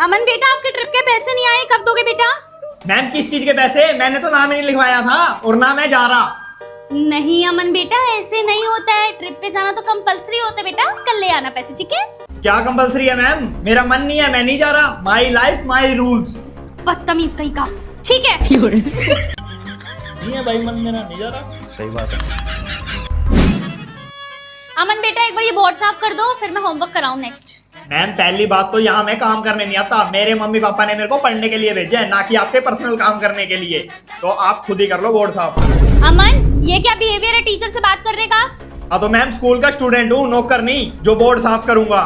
अमन बेटा आपके ट्रिप के पैसे नहीं आए, कब दोगे बेटा? मैम किस चीज के पैसे? मैंने तो नाम ही नहीं लिखवाया था और ना मैं जा रहा। नहीं अमन बेटा ऐसे नहीं होता है, ट्रिप पे जाना तो कंपलसरी होता है बेटा, कल ले आना पैसे, ठीक है? क्या कंपलसरी है मैम? मेरा मन नहीं है, मैं नहीं जा रहा। My life my rules. बदतमीज कहीं का। ठीक है नहीं है भाई, मन मेरा नहीं जा रहा। सही बात है। अमन बेटा एक बार ये बोर्ड साफ कर दो, फिर मैं होमवर्क कराऊं नेक्स्ट। मैम पहली बात तो यहाँ मैं काम करने नहीं आता, मेरे मम्मी पापा ने मेरे को पढ़ने के लिए भेजा है, ना कि आपके पर्सनल काम करने के लिए। तो आप खुद ही कर लो बोर्ड साफ। अमन ये क्या बिहेवियर है टीचर से बात करने का? हाँ तो मैम स्कूल का स्टूडेंट हूँ, नौकर नहीं जो बोर्ड साफ करूंगा।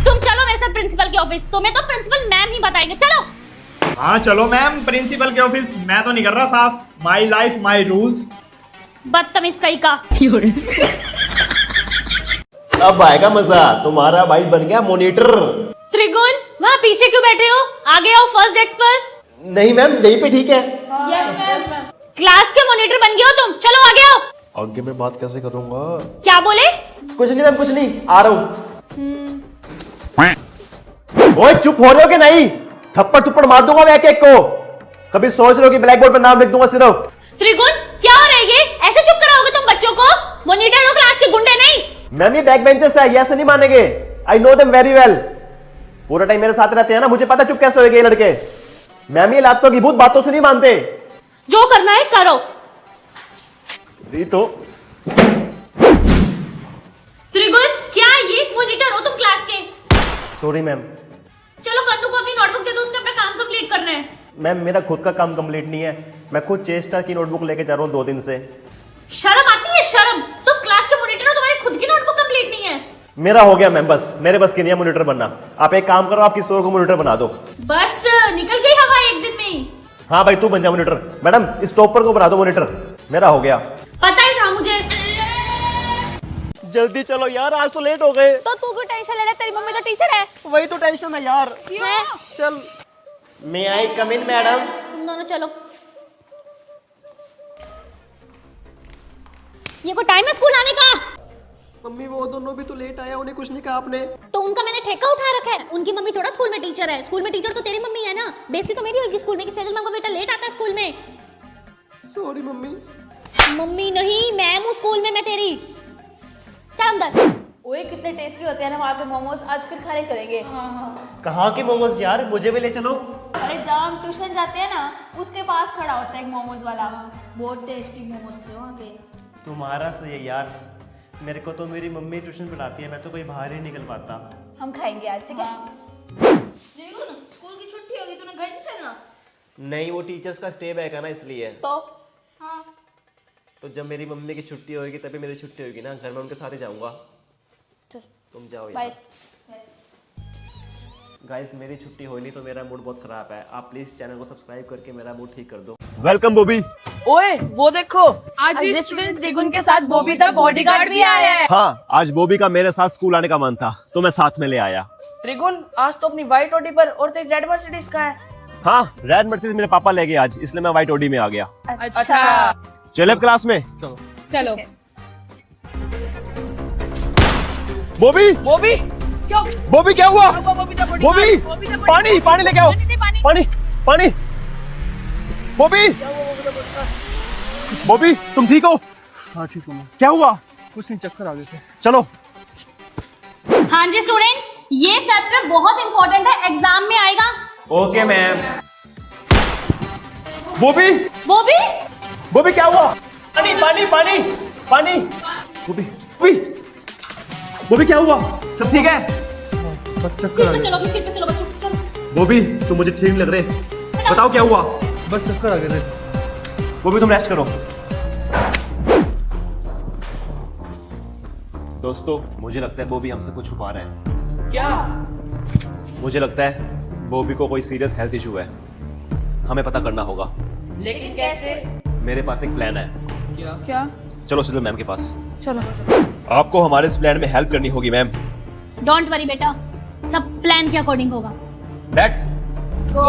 तुम चलो मेरे साथ प्रिंसिपल के ऑफिस, तुम्हें तो प्रिंसिपल मैम ही बताएंगे, चलो। हाँ चलो मैम प्रिंसिपल के ऑफिस, मैं तो नहीं कर रहा साफ। My life my rules. बदतमीज कहीं का। अब आएगा मजा, तुम्हारा भाई बन गया मॉनिटर। त्रिगुण वहाँ पीछे क्यों बैठे हो? आगे आओ फर्स्ट डेस्क पर। नहीं मैम यहीं पे ठीक है। क्लास के मॉनिटर बन गए हो तुम, चलो आगे आओ। आगे मैं बात कैसे करूंगा? क्या बोले? कुछ नहीं मैम, कुछ नहीं, आ रहा हूँ। ओए चुप हो रहे हो कि नहीं? थप्पड़ थप्पड़ मार दूंगा मैं एक एक को। कभी सोच रहे हो कि ब्लैक बोर्ड पे नाम लिख दूंगा सिर्फ? त्रिगुण क्या हो रहा है ये? ऐसे चुप कराओगे तुम बच्चों को? मॉनिटर हो क्लास के, गुंडे नहीं। मैम ये बैक बेंचर्स है, ये ऐसे नहीं मानेंगे। I know them very well. पूरा टाइम मेरे साथ रहते हैं ना, मुझे पता चुप कैसे होएंगे ये लड़के। मैम ये लातों की भूत बातों से नहीं मानते। जो करना है करो। तो त्रिगुण क्या ये मॉनिटर हो तुम क्लास के? Sorry ma'am. चलो कन्नू को अपनी नोटबुक दे दो, उसने अपना काम कंप्लीट करना है। मैम मेरा खुद का काम कंप्लीट नहीं है, मैं खुद चेस्टर की नोटबुक लेके जा रहा हूँ 2 दिन से। शर्म आती है शर्म? तुम क्लास के मॉनिटर हो, तुम्हारी खुद की नोटबुक कंप्लीट नहीं है। मेरा हो गया मैम, बस मेरे बस की नहीं है मॉनिटर बनना। आप एक काम करो, आप किसी और को मॉनिटर बना दो। बस निकल गई हवा एक दिन में ही। हाँ भाई तू बन जा मॉनिटर। मैडम इस टॉपर को बना दो मॉनिटर, मेरा हो गया। पता ही था मुझे। जल्दी चलो यार, आज तो लेट हो गए। तो तू क्यों टेंशन ले रहा है? तेरी मम्मी तो टीचर है। वही तो टेंशन है यार। है? चल। मे आई कम इन मैडम? तुम दोनों चलो। ये कोई टाइम है स्कूल आने का? मम्मी वो दोनों भी तो लेट आया, उन्हें कुछ नहीं कहा आपने? तो उनका मैंने ठेका उठा रखा है। उनकी मम्मी थोड़ा स्कूल में टीचर है, स्कूल में टीचर तो तेरी मम्मी है ना। बेइज्जती तो मेरी होगी स्कूल में कि सेजल मैम का बेटा लेट आता है स्कूल में। Sorry mummy. मम्मी नहीं मैम हूँ स्कूल में मैं तेरी। चल अंदर। ओए कितने टेस्टी होते हैं ना वहाँ पे मोमोज, आज फिर खाने चलेंगे। कहाँ के मोमोज यार, मुझे भी ले चलो। अरे जब हम ट्यूशन जाते हैं ना, उसके पास खड़ा होता है एक मोमोज वाला। बहुत टेस्टी मोमोज थे वहाँ के। तुम्हारा सही है यार, मेरे को तो मेरी मम्मी ट्यूशन पढ़ाती है, मैं तो कोई बाहर ही निकल पाता। हम खाएंगे आज, ठीक है? देखो ना स्कूल की छुट्टी होगी, तूने घर नहीं चलना? नहीं वो टीचर्स का स्टे बैक है ना, इसलिए। तो हाँ तो जब मेरी मम्मी की छुट्टी होगी तभी मेरी छुट्टी होगी ना, घर में उनके साथ ही जाऊंगा। चल तुम जाओ बाय। यार। गाइस मेरी छुट्टी हो नहीं तो मेरा मूड बहुत खराब है, आप प्लीज चैनल को सब्सक्राइब करके मेरा मूड ठीक कर दो। वेलकम बॉबी। ओए वो देखो, आज स्टूडेंट त्रिगुण के साथ बॉबी द बॉडीगार्ड भी आया है। हाँ आज बॉबी का मेरे साथ स्कूल आने का मन था तो मैं साथ में ले आया। त्रिगुण आज तो अपनी व्हाइट ऑडी पर, और तेरी रेड मर्सिडीज का है। हाँ रेड मर्सिडीज मेरे पापा ले गए आज, इसलिए मैं व्हाइट ऑडी में आ गया। अच्छा चले अब क्लास में। चलो। बॉबी बॉबी क्यों? बॉबी क्या हुआ? बॉबी बॉबी पानी पानी लेके आओ, पानी पानी। बॉबी बॉबी तुम ठीक हो? हाँ ठीक हूँ मैं। क्या हुआ? कुछ नहीं, चक्कर आ गए थे। चलो। हाँ जी स्टूडेंट्स, ये चैप्टर बहुत इंपॉर्टेंट है, एग्जाम में आएगा। Okay ma'am. Bobby Bobby Bobby क्या हुआ? पानी पानी पानी पानी। बॉबी बॉबी बॉबी क्या हुआ? सब ठीक है? बस चक्कर सीट आ पे गए। चलो, अपनी सीट पे चलो बच्चों, चलो। बॉबी तुम मुझे ठीक नहीं लग रहे, बताओ क्या हुआ? बस चक्कर आ गए थे। बॉबी तुम रेस्ट करो। दोस्तों मुझे लगता है बॉबी हमसे कुछ छुपा रहे हैं। क्या? मुझे लगता है बॉबी को कोई सीरियस हेल्थ इशू है, हमें पता करना होगा। लेकिन कैसे? मेरे पास एक प्लान है। क्या? चलो सिद्धू मैम के पास। चलो। आपको हमारे इस प्लान में हेल्प करनी होगी मैम। डोंट वरी बेटा, सब प्लान के अकॉर्डिंग होगा। Let's go.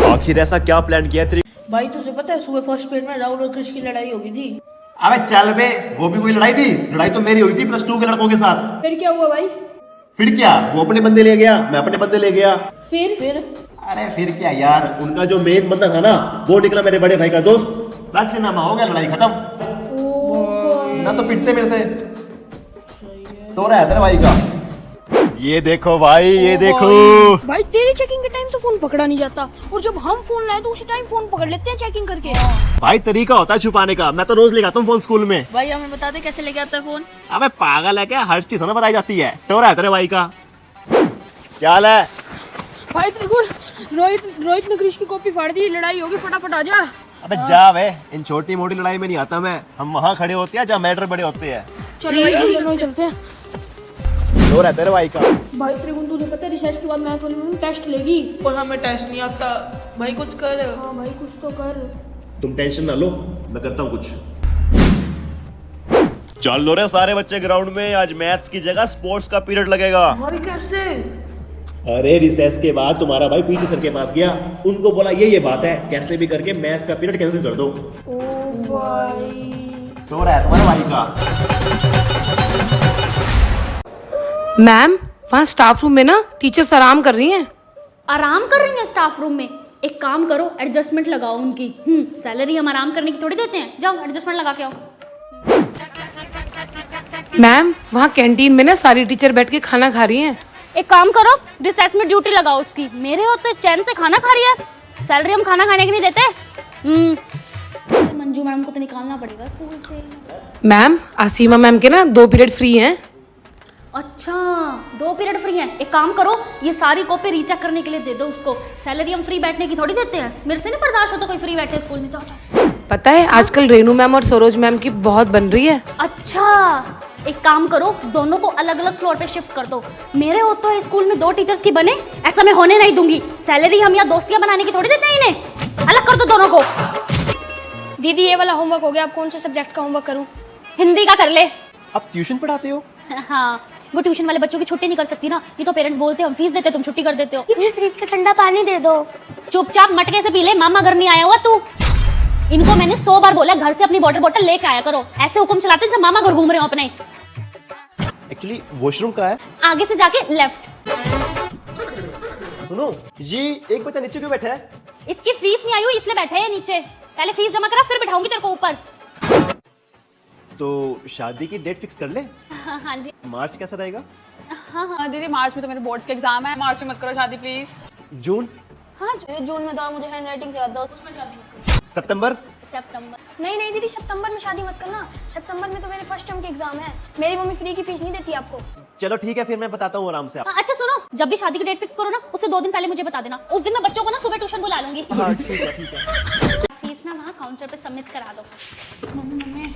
आखिर ऐसा क्या प्लान किया है? भाई तुझे पता है सुबह फर्स्ट पीरियड में राहुल और कृष की लड़ाई हो गई थी। अबे चल बे, वो भी कोई लड़ाई थी? लड़ाई तो मेरी हुई थी +2 के लड़कों के साथ। फिर क्या हुआ भाई? फिर क्या, वो अपने बंदे ले गया, मैं अपने बंदे ले गया। फिर अरे फिर क्या यार, उनका जो मेन बंदा था ना वो निकला मेरे बड़े भाई का दोस्त, राजीनामा हो गया, लड़ाई खत्म। ना तो पिटते मेरे से, तो रहा है तेरे भाई का। ये देखो भाई, ये देखो भाई तेरी चेकिंग के टाइम तो फोन पकड़ा नहीं जाता, और जब हम फोन लाए तो उसी टाइम फोन पकड़ लेते हैं चेकिंग करके। भाई तरीका होता है छुपाने का, मैं तो रोज लेके आता हूँ फोन स्कूल में। भाई हमें बता दे कैसे लेके आता है फोन। अबे पागल है क्या, हर चीज ना बताई जाती है। तो रहा है तेरे भाई का। क्या हाल है भाई त्रिगुण, रोहित ने क्रिश की कॉपी फाड़ दी, लड़ाई होगी, फटाफट आ जा। अबे जा वे, इन छोटी मोटी लड़ाई में नहीं आता मैं, हम वहाँ खड़े होते हैं जहाँ मैटर बड़े होते हैं। चलो भाई हम दोनों ही चलते हैं। तो रहा है तेरे भाई का। भाई त्रिगुण तुझे पता है रिसर्च के बाद मैथ वाली में टेस्ट लेगी। और हमें टेस्ट नहीं आता भाई, कुछ कर। हाँ भाई कुछ तो कर। तुम टेंशन ना लो, मैं करता हूँ कुछ। चल लो रे सारे बच्चे ग्राउंड में, आज मैथ्स की जगह स्पोर्ट्स का पीरियड लगेगा। भाई कैसे? अरे रिसेस के बाद तुम्हारा भाई पीटी सर के पास गया, उनको बोला ये बात है, कैसे भी करके मैथ्स का पीरियड कैंसिल कर दो। ओ भाई तो रहा है तुम्हारे भाई का। मैम वहाँ स्टाफ रूम में ना टीचर्स आराम कर रही हैं। आराम कर रही हैं स्टाफ रूम में? एक काम करो, एडजस्टमेंट लगाओ उनकी। सैलरी हम आराम करने की थोड़ी देते हैं, जाओ एडजस्टमेंट लगा के आओ। मैम वहाँ कैंटीन में ना सारी टीचर बैठ के खाना खा रही हैं। एक काम करो, रिसेस में ड्यूटी लगाओ उसकी। मेरे होते चैन से खाना खा रही है, सैलरी हम खाना खाने की नहीं देते। मंजू मैडम को तो निकालना पड़ेगा स्कूल से। मैम आसीमा मैम के ना 2 पीरियड फ्री हैं। अच्छा 2 पीरियड फ्री हैं। एक काम करो, ये सारी कॉपी रीचेक करने के लिए दे दो उसको। सैलरी हम फ्री बैठने की थोड़ी देते हैं, मेरे से नहीं बर्दाश्त होता कोई फ्री बैठे स्कूल में। जाओ। पता है आजकल रेनू मैम और सरोज मैम की बहुत बन रही है। अच्छा एक काम करो, दोनों को अलग अलग फ्लोर पे शिफ्ट कर दो। मेरे हो तो स्कूल में 2 टीचर्स की बने, ऐसा मैं होने नहीं दूंगी। सैलरी हम यहाँ दोस्तियां बनाने की थोड़ी देते हैं इन्हें, अलग कर दो दोनों को। दीदी ये वाला होमवर्क हो गया, अब कौन से सब्जेक्ट का होमवर्क करूँ? हिंदी का कर ले। अब ट्यूशन पढ़ाते हो? हाँ वो ट्यूशन वाले बच्चों की छुट्टी नहीं कर सकती ना, ये तो पेरेंट्स बोलते हैं हम फीस देते तुम छुट्टी कर देते हो। फ्रिज का ठंडा पानी दे दो। चुपचाप मटके से पी ले, मामा घर नहीं आया हुआ तू। इनको मैंने 100 बार बोला घर से अपनी वाटर बोतल लेके आया करो, ऐसे हुक्म चलाते जैसे मामा घर घूम रहे हो अपने। एक्चुअली वॉशरूम का है, आगे से जाके लेफ्ट। सुनो ये एक बच्चा नीचे क्यों बैठा है? इसकी फीस नहीं आई हुई इसलिए बैठे हैं नीचे, पहले फीस जमा करा फिर बिठाऊंगी तेरे को ऊपर। तो शादी की डेट फिक्स कर ले। हाँ जी। मार्च कैसा रहेगा? हाँ दीदी मार्च में तो मेरे बोर्ड्स के एग्जाम है, मार्च में मत करो शादी प्लीज। जून? हाँ जून में तो मुझे हैंडराइटिंग से याद दो, उसमें शादी मत करना। सितंबर? सितंबर। नहीं दीदी सितंबर में शादी मत करना, सितंबर में तो मेरे फर्स्ट टर्म के एग्जाम है, मेरी मम्मी फ्री की फीस नहीं देती आपको। चलो ठीक है, फिर मैं बताता हूँ आराम से। हाँ, अच्छा सुनो, जब भी शादी की डेट फिक्स करो ना उससे 2 दिन पहले मुझे बता देना, उस दिन मैं बच्चों को ना सुबह ट्यूशन बुला लूंगी। ठीक है। फीस ना वहाँ काउंटर पे सबमिट करा दो। मम्मी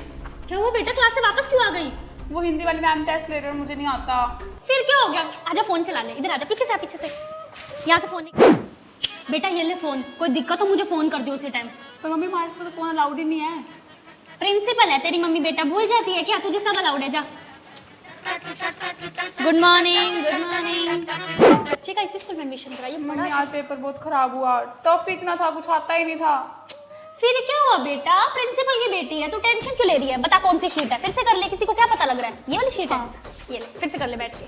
क्या हुआ बेटा, क्लास से वापस क्यों आ गई? वो हिंदी वाली मैम टेस्ट ले रहे हैं, मुझे नहीं आता। फिर क्या हो गया? आजा फोन चला ले, इधर आजा, पीछे से पीछे से, यहाँ से फोन निकाल। बेटा ये ले फोन, कोई दिक्कत हो मुझे फोन कर दियो उसी टाइम। पर मम्मी हमारे स्कूल में फोन अलाउड ही नहीं है। प्रिंसिपल है तेरी मम्मी, बेटा भूल जाती है क्या? तुझे सब अलाउड है, जा। Good morning good morning. बच्चे का इसी स्कूल में एडमिशन कराइए, मम्मी बड़ा आज पेपर बहुत खराब हुआ, टफ इतना था, कुछ आता ही नहीं था। फिर क्या हुआ बेटा, प्रिंसिपल की बेटी है, तू टेंशन क्यों ले रही है? बता कौन सी शीट है, फिर से कर ले, किसी को क्या पता लग रहा है? ये वाली शीट है, ये ले फिर से कर ले बैठ के।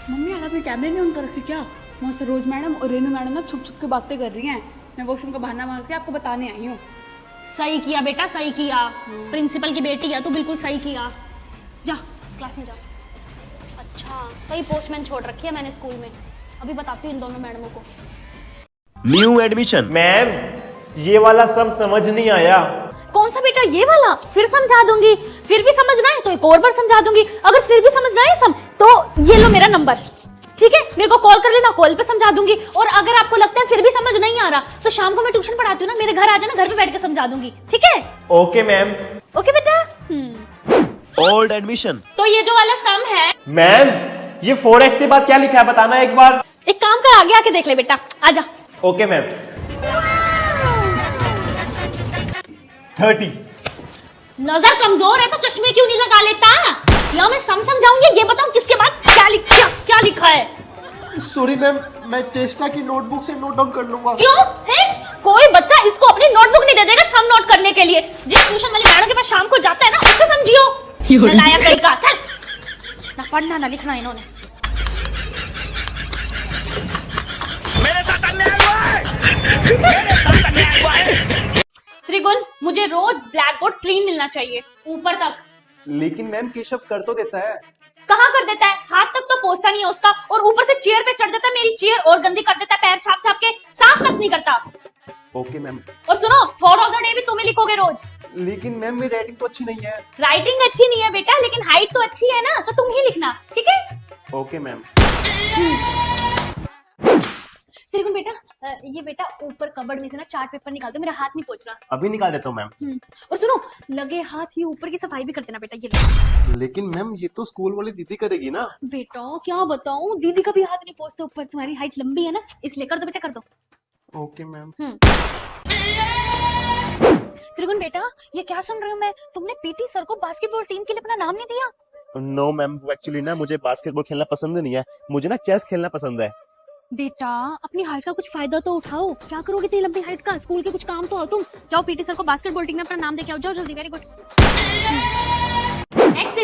मम्मी आज आपने कैमरे नहीं ऑन कर रखी क्या? वहाँ से रोज मैडम और रेनू मैडम ना छुप छुप के बातें कर रही हैं, मैं वॉशरूम का बहाना मांग के आपको बताने आई हूँ। सही किया बेटा, सही किया। प्रिंसिपल की बेटी है तू, बिल्कुल सही किया। जा क्लास में जा। अच्छा सही पोस्टमैन छोड़ रखी है मैंने स्कूल में, अभी बताती हूँ इन दोनों मैडमों को। New admission. मैम ये वाला सब समझ नहीं आया। कौन सा बेटा, ये वाला? फिर समझा दूंगी, फिर भी समझना है तो एक और बार समझा दूंगी, अगर फिर भी समझना है सब तो ये लो मेरा नंबर, ठीक है? मेरे को कॉल कर लेना, कॉल पे समझा दूंगी। और अगर आपको लगता है फिर भी समझ नहीं आ रहा तो शाम को मैं ट्यूशन पढ़ाती हूँ ना, मेरे घर आ जाना, घर पे बैठ के समझा दूंगी, ठीक है? Okay ma'am. ओके बेटा। Old admission. तो ये जो वाला सम है मैम ये 4x के बाद क्या लिखा है बताना एक बार। एक काम कर, आगे आके देख ले बेटा, आजा। Okay ma'am. 30। नजर कमजोर है तो चश्मे क्यों नहीं लगा लेता? या मैं समझाऊंगी, ये बताओ किसके बाद क्या लिखा है? सॉरी मैम, मैं चेष्टा की नोटबुक से नोट डाउन कर लूंगा। क्यों है? कोई बच्चा इसको अपनी नोटबुक नहीं दे देगा सम नोट करने के लिए। जिस ट्यूशन वाली मैडम के पास शाम को जाता है ना, उससे समझियो। नलायक कहीं का, चल ना पढ़ना ना लिखना इन्होंने। मुझे रोज ब्लैक बोर्ड क्लीन मिलना चाहिए, ऊपर तक। लेकिन मैम केशव कर तो देता है। कहाँ कर देता है, हाथ तक तो पहुंचता नहीं है उसका, और ऊपर से चेयर पे चढ़ देता है, मेरी चेयर और गंदी कर देता है, पैर छाप छाप के, साफ तक नहीं करता। Okay ma'am. और सुनो, थॉट ऑफ द डे भी तुम ही लिखोगे रोज। लेकिन मैम मेरी राइटिंग तो अच्छी नहीं है। राइटिंग अच्छी नहीं है बेटा, लेकिन हाइट तो अच्छी है ना, तो तुम ही लिखना, ठीक है? Okay ma'am. त्रिगुण बेटा, ये बेटा ऊपर कबर्ड में से ना चार्ट पेपर निकाल दो, मेरा हाथ नहीं पहुंच रहा। अभी निकाल देता हूँ मैम। और सुनो, लगे हाथ ये ऊपर की सफाई भी कर देना बेटा, ये लो। लेकिन मैम ये तो स्कूल वाली दीदी करेगी ना। बेटा क्या बताऊं, दीदी का भी हाथ नहीं पहुंचता ऊपर, तुम्हारी हाइट लंबी है ना, इसलिए कर दो बेटा, कर दो। Okay ma'am. त्रिगुण बेटा, ये क्या सुन रही हूँ मैं, तुमने पीटी सर को बास्केटबॉल टीम के लिए अपना नाम नहीं दिया? नो मैम, वो एक्चुअली ना मुझे बास्केटबॉल खेलना पसंद नहीं है, मुझे ना चेस खेलना पसंद है। बेटा अपनी हाइट का कुछ फायदा तो उठाओ, क्या करोगे इतनी लंबी हाइट का, स्कूल के कुछ काम तो आओ तुम। जाओ पीटी सर को बास्केटबॉल टीम में अपना नाम देके आओ, जाओ जल्दी। Very good. x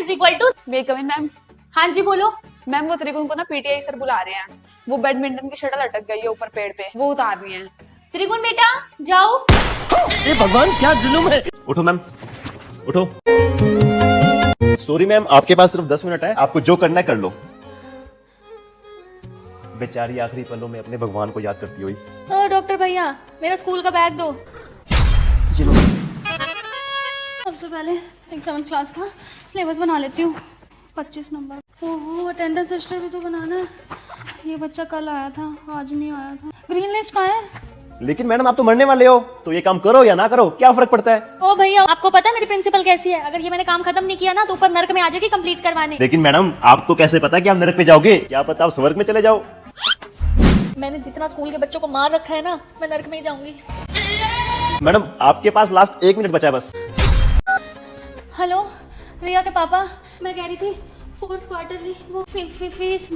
= मे कम इन मैम। हाँ जी बोलो। मैम वो त्रिगुण को ना पीटीआई सर बुला रहे हैं, वो बैडमिंटन की शटल अटक गई है ऊपर पेड़ पे, वो उतारनी है। त्रिगुण बेटा जाओ। ये भगवान क्या जुल्म है। उठो मैम, उठो। सॉरी मैम, आपके पास सिर्फ 10 मिनट है, आपको जो करना है कर लो। बेचारी आखिरी पलों में अपने भगवान को याद करती हुई। ओ डॉक्टर भैया, मेरा स्कूल का बैग दो। ये लो। सबसे पहले 6-7 क्लास का सिलेबस बना लेती हूँ, 25 नंबर। ओहो, अटेंडेंस रजिस्टर भी तो बनाना है। ये बच्चा कल आया था, आज नहीं आया था। ग्रीन लिस्ट कहाँ है? लेकिन मैडम आप तो मरने वाले हो, तो ये काम करो या ना करो, क्या फर्क पड़ता है? ओ भैया, आपको पता है मेरी प्रिंसिपल कैसी है? अगर ये मैंने काम खत्म नहीं किया ना तो ऊपर नर्क में आ जाएगी कंप्लीट करवाने। लेकिन मैडम आपको कैसे पता कि आप नरक पे जाओगे? क्या पता आप स्वर्ग में चले जाओ। मैंने जितना स्कूल के बच्चों को मार रखा है ना, मैं नर्क में ही जाऊंगी। मैडम आपके पास लास्ट 1 मिनट बचा है बस। हेलो रिया के पापा, मैं कह रही थी 4th क्वार्टरली वो फीस।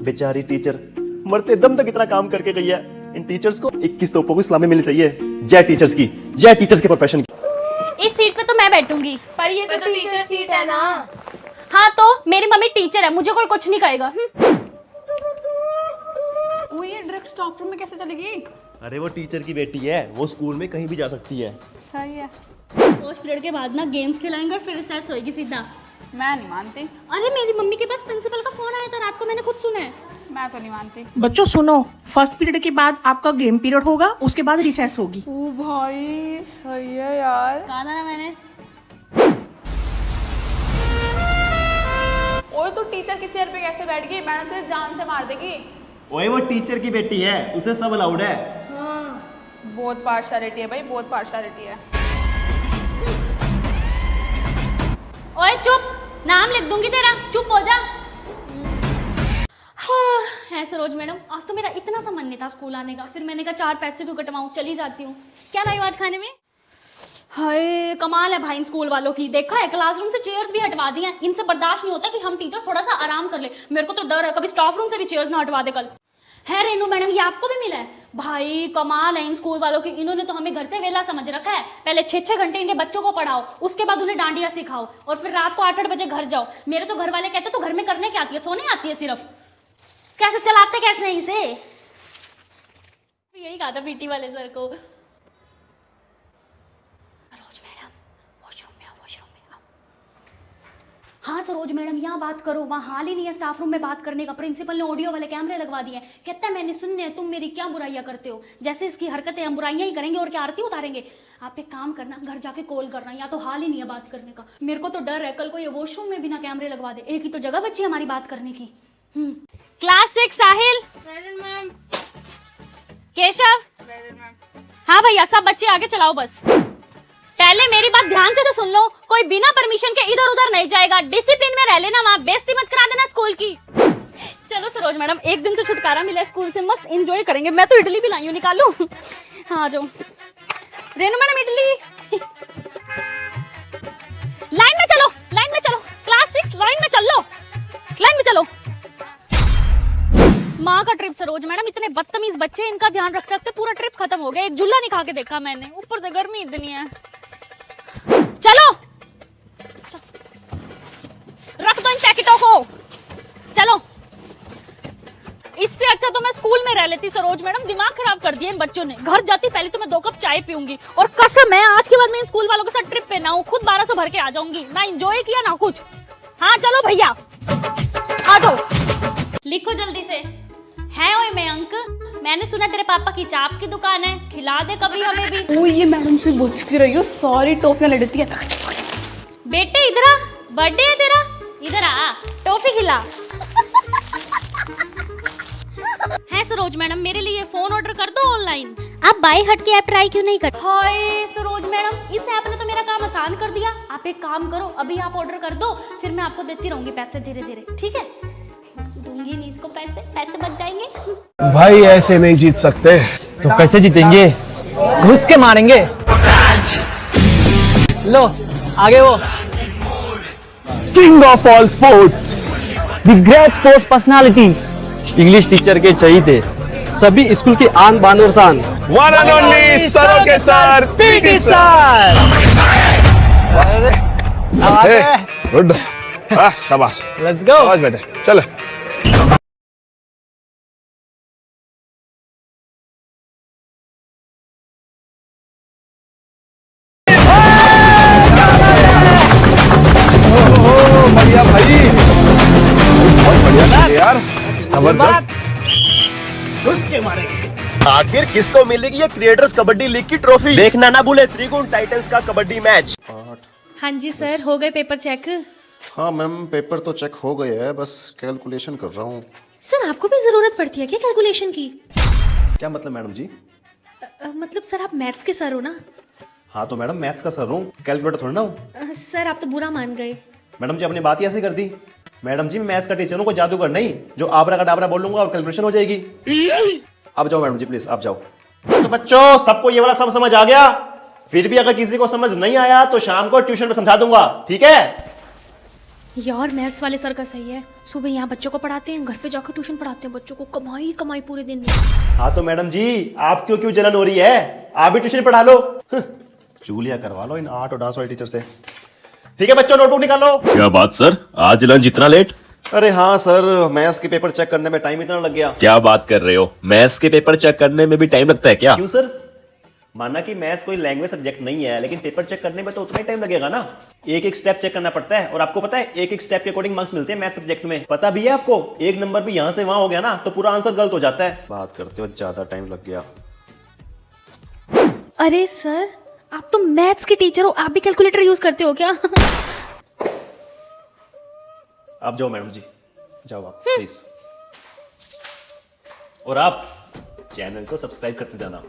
बेचारी टीचर मरते दम तक इतना काम करके गई है। इन टीचर्स को 21 तोपों की सलामी मिलनी चाहिए। जय टीचर्स की, जय टीचर्स के प्रोफेशन की। इस सीट पे तो मैं बैठूंगी। पर ये तो टीचर सीट है ना। हाँ तो मेरी मम्मी टीचर है, मुझे कोई कुछ नहीं कहेगा। वो ये डायरेक्ट स्टाफ रूम में कैसे चलेगी? अरे वो टीचर की बेटी है, वो स्कूल में कहीं भी जा सकती है। सही है। फर्स्ट पीरियड के बाद ना गेम्स खिलाएंगे और फिर रिसेस होएगी सीधा। मैं नहीं मानती। अरे मेरी मम्मी के पास प्रिंसिपल का फोन आया था रात को, मैंने खुद सुना है। मैं तो नहीं मानती। बच्चों सुनो, फर्स्ट पीरियड के बाद आपका गेम पीरियड होगा, उसके बाद रिसेस होगी। ओ भाई सही है यार। कहा था ना मैंने। ओए तू टीचर की चेयर पे कैसे बैठ गई? मैडम तुझे जान से मार देगी। ओए वो टीचर की बेटी है, उसे सब अलाउड है। बहुत पार्शियलिटी है भाई, बहुत पार्शियलिटी है। ओए चुप, नाम लिख दूंगी तेरा, चुप हो जा। हाँ, सरोज मैडम, आज तो मेरा इतना सा मन नहीं था स्कूल आने का, फिर मैंने कहा 4 पैसे क्यों कटवाऊं, चली जाती हूँ। क्या लाई आज खाने में? हाय कमाल है भाई इन स्कूल वालों की, देखा है क्लासरूम से चेयर्स भी हटवा दी हैं। इनसे बर्दाश्त नहीं होता कि हम टीचर्स थोड़ा सा आराम कर ले। मेरे को तो डर है कभी स्टाफ रूम से भी चेयर्स ना हटवा दे कल। है रेनू मैडम, ये आपको भी मिला है? भाई कमाल है इन स्कूल वालों की, इन्होंने तो हमें घर से वेला समझ रखा है। पहले 6-6 घंटे इनके बच्चों को पढ़ाओ, उसके बाद उन्हें डांडिया सिखाओ, और फिर रात को 8-8 बजे घर जाओ। मेरे तो घर वाले कहते तो घर में करने क्या आती है, सोने आती है सिर्फ। कैसे चलाते कैसे हैं इसे? यही कहा था पीटी वाले सर को। सरोज मैडम वॉशरूम में आओ, वॉशरूम में आओ। हाँ सरोज मैडम यहाँ बात करो, वहाँ हाल ही नहीं है स्टाफ रूम में बात करने का। प्रिंसिपल ने ऑडियो वाले कैमरे लगवा दिए। कहता है मैंने सुनने, तुम मेरी क्या बुराइयां करते हो? जैसे इसकी हरकतें हम बुराइयां ही करेंगे और क्या आरती उतारेंगे? आप एक काम करना, घर जाके कॉल करना, या तो हाल ही नहीं है बात करने का। मेरे को तो डर है कल को ये वॉशरूम में बिना कैमरे लगवा दे। एक ही तो जगह बची हमारी बात करने की। क्लास 6 साहिल, केशव, हाँ भैया सब बच्चे आगे चलाओ बस। पहले मेरी बात ध्यान से तो सुन लो, कोई बिना परमिशन के इधर उधर नहीं जाएगा। डिसिप्लिन में रह लेना, वहाँ बेइज्जती मत करा देना स्कूल की। चलो सरोज मैडम, एक दिन तो छुटकारा मिला है स्कूल से, मस्त एंजॉय करेंगे। मैं तो इडली भी लाई हूँ, निकालू? हाँ आ जाओ। रेनू मैडम इडली। लाइन में चलो, लाइन में चलो। क्लास 6 लाइन में चल लो, लाइन में चलो। माँ का ट्रिप सरोज मैडम, इतने बदतमीज बच्चे, इनका ध्यान रखते रखते पूरा ट्रिप खत्म हो गया। एक झूला नहीं खा के देखा मैंने, ऊपर से गर्मी इतनी है। चलो रख दो इन पैकेटों को, चलो। इससे अच्छा तो मैं स्कूल में रह लेती सरोज मैडम। दिमाग खराब कर दिया इन बच्चों ने। घर जाती पहले तो मैं 2 कप चाय पीऊंगी और कसम है आज के बाद मैं इन स्कूल वालों के साथ ट्रिप पे ना हूँ। खुद 1200 भर के आ जाऊंगी। ना एंजॉय किया ना कुछ। हाँ चलो भैया आ जाओ। लिखो जल्दी से। है ओए मयंक, मैंने सुना तेरे पापा की चाप की दुकान है, खिला दे कभी हमें भी। ओ ये मैडम से बच के रही हो, सारी टॉफियां ले लेती है। बेटे इधर आ, बर्थडे है तेरा, इधर आ टॉफी खिला। है सरोज मैडम, मेरे लिए फोन ऑर्डर कर दो ऑनलाइन। आप बाय हट के ऐप ट्राई क्यों नहीं करते? हाय सरोज मैडम, इस ऐप ने तो मेरा काम आसान कर दिया। आप एक काम करो, अभी आप ऑर्डर कर दो, फिर मैं आपको देती रहूंगी पैसे धीरे धीरे, ठीक है? दूंगी नहीं इसको पैसे, पैसे बच जाएंगे। भाई ऐसे नहीं जीत सकते। तो कैसे जीतेंगे? घुस के मारेंगे। लो आगे वो king of all sports, the great sports personality, English teacher के चाहिए सभी स्कूल की आन बान और शान, वन एंड ओनली सरों के सर पीटी सर। गुड, शाबाश, लेट्स गो। शाबाश बेटे, चलो। बढ़िया भाई, बहुत बढ़िया यार, जबरदस्त। आखिर किसको मिलेगी ये क्रिएटर्स कबड्डी लीग की ट्रॉफी? देखना ना भूले त्रिगुण टाइटंस का कबड्डी मैच। हाँ जी सर, हो गए पेपर चेक? हाँ मैम, पेपर तो चेक हो गए हैं, बस कैलकुलेशन कर रहा हूँ। सर आपको भी जरूरत पड़ती है क्या कैलकुलेशन की? क्या मतलब मैडम जी? मतलब सर आप मैथ्स के सर हो ना? हाँ तो मैडम मैथ्स का सर हूँ, कैलकुलेटर थोड़ा ना हूँ। सर आप तो बुरा मान गए। मैडम जी अपनी बात ही ऐसे कर दी। मैडम जी मैं मैथ्स का टीचर हूँ, कोई जादूगर नहीं जो आबरा का डाबरा बोल लूंगा और कैलकुलेशन हो जाएगी। अब जाओ मैडम जी प्लीज, आप जाओ। तो बच्चों सबको ये वाला सब समझ आ गया? फिर भी अगर किसी को समझ नहीं आया तो शाम को ट्यूशन में समझा दूंगा, ठीक है? यार मैथ्स वाले सर का सही है, सुबह यहाँ बच्चों को पढ़ाते हैं, घर पे जाकर ट्यूशन पढ़ाते हैं बच्चों को, कमाई कमाई पूरे दिन में। हाँ तो मैडम जी आप क्यों जलन हो रही है? आप भी ट्यूशन पढ़ा लो, चूलिया करवा लो इन आर्ट और डांस वाले टीचर से। ठीक है बच्चों, नोटबुक निकालो। क्या बात सर, आज लंच इतना लेट? अरे हाँ सर, मैथ्स के पेपर चेक करने में टाइम इतना लग गया। क्या बात कर रहे हो, मैथ्स के पेपर चेक करने में भी टाइम लगता है क्या? क्यों सर? माना कि मैथ्स कोई लैंग्वेज सब्जेक्ट नहीं है, लेकिन पेपर चेक करने में तो उतना ही टाइम लगेगा ना। एक एक स्टेप चेक करना पड़ता है, और आपको पता है एक एक स्टेप के अकॉर्डिंग मार्क्स मिलते हैं मैथ्स सब्जेक्ट में। पता भी है आपको? एक नंबर भी यहाँ से वहां हो गया ना तो पूरा आंसर गलत हो जाता है। बात करते हो ज्यादा टाइम लग गया। अरे सर आप तो मैथ्स के टीचर हो, आप भी कैलकुलेटर यूज करते हो क्या? आप जाओ मैडम जी, जाओ आप प्लीज। और आप चैनल को सब्सक्राइब करते जाना।